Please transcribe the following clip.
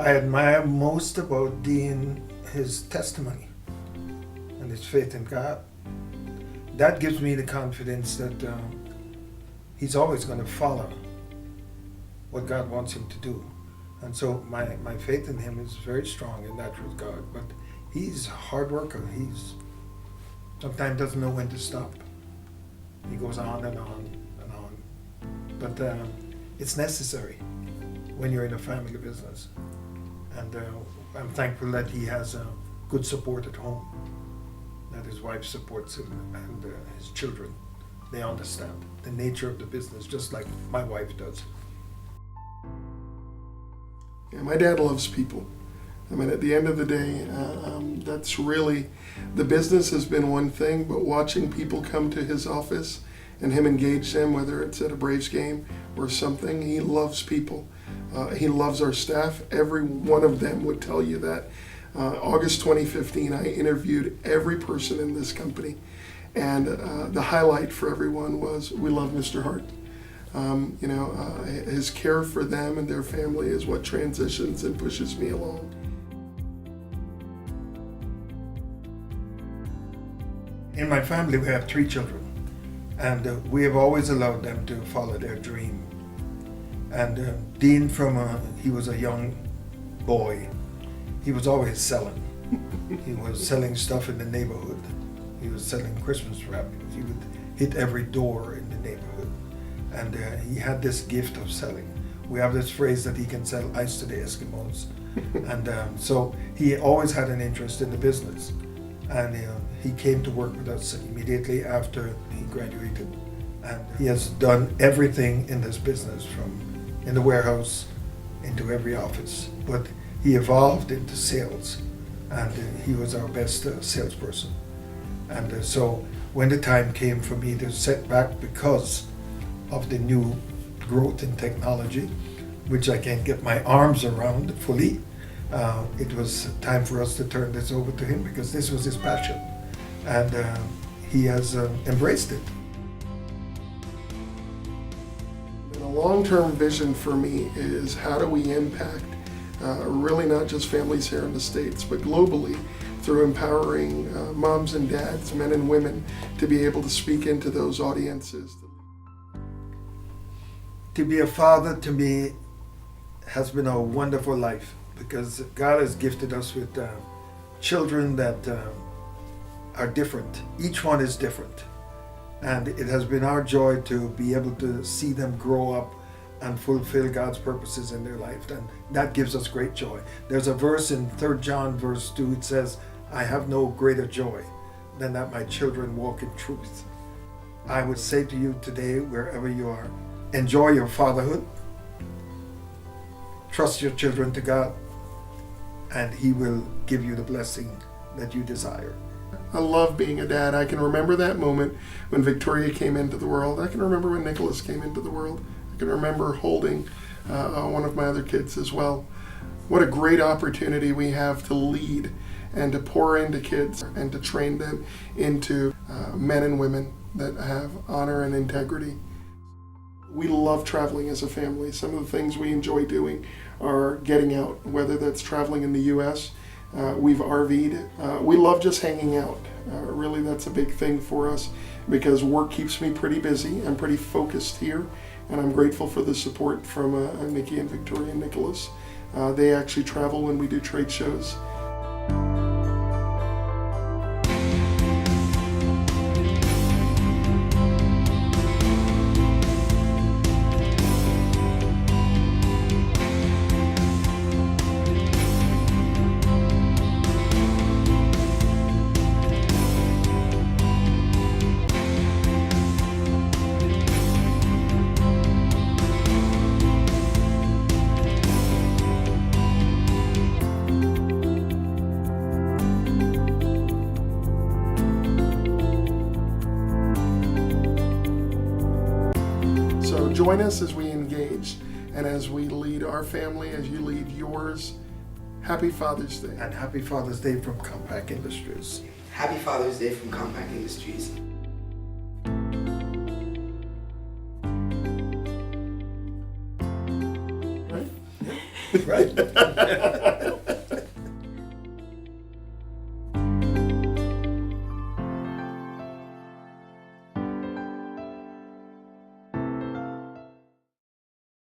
I admire most about Dean his testimony and his faith in God. That gives me the confidence that he's always going to follow what God wants him to do. And so my faith in him is very strong in that regard. But he's a hard worker. He's sometimes doesn't know when to stop. He goes on and on and on. But it's necessary when you're in a family business. And I'm thankful that he has good support at home, that his wife supports him and his children. They understand the nature of the business, just like my wife does. Yeah, my dad loves people. I mean, at the end of the day, that's really, the business has been one thing, but watching people come to his office and him engage them, whether it's at a Braves game or something, he loves people. He loves our staff. Every one of them would tell you that. August 2015, I interviewed every person in this company, and the highlight for everyone was, we love Mr. Hart. His care for them and their family is what transitions and pushes me along. In my family, we have 3 children, and we have always allowed them to follow their dream. And Dean, he was a young boy, he was always selling. He was selling stuff in the neighborhood. He was selling Christmas wrappings. He would hit every door in the neighborhood. And he had this gift of selling. We have this phrase that he can sell ice to the Eskimos. And so he always had an interest in the business. And he came to work with us immediately after he graduated. And he has done everything in this business, from in the warehouse into every office. But he evolved into sales, and he was our best salesperson. And so when the time came for me to set back because of the new growth in technology, which I can't get my arms around fully, it was time for us to turn this over to him, because this was his passion, and he has embraced it. And a long-term vision for me is, how do we impact really not just families here in the States, but globally, through empowering moms and dads, men and women, to be able to speak into those audiences. To be a father, to me, has been a wonderful life, because God has gifted us with children that are different. Each one is different. And it has been our joy to be able to see them grow up and fulfill God's purposes in their life. And that gives us great joy. There's a verse in 3 John verse 2, it says, I have no greater joy than that my children walk in truth. I would say to you today, wherever you are, enjoy your fatherhood, trust your children to God, and He will give you the blessing that you desire. I love being a dad. I can remember that moment when Victoria came into the world. I can remember when Nicholas came into the world. I can remember holding one of my other kids as well. What a great opportunity we have to lead and to pour into kids and to train them into men and women that have honor and integrity. We love traveling as a family. Some of the things we enjoy doing are getting out, whether that's traveling in the U.S. We've RV'd. We love just hanging out. Really, that's a big thing for us, because work keeps me pretty busy. I'm pretty focused here, and I'm grateful for the support from Nikki and Victoria and Nicholas. They actually travel when we do trade shows. So join us as we engage and as we lead our family, as you lead yours. Happy Father's Day. And happy Father's Day from Compac Industries. Happy Father's Day from Compac Industries. Right? Right.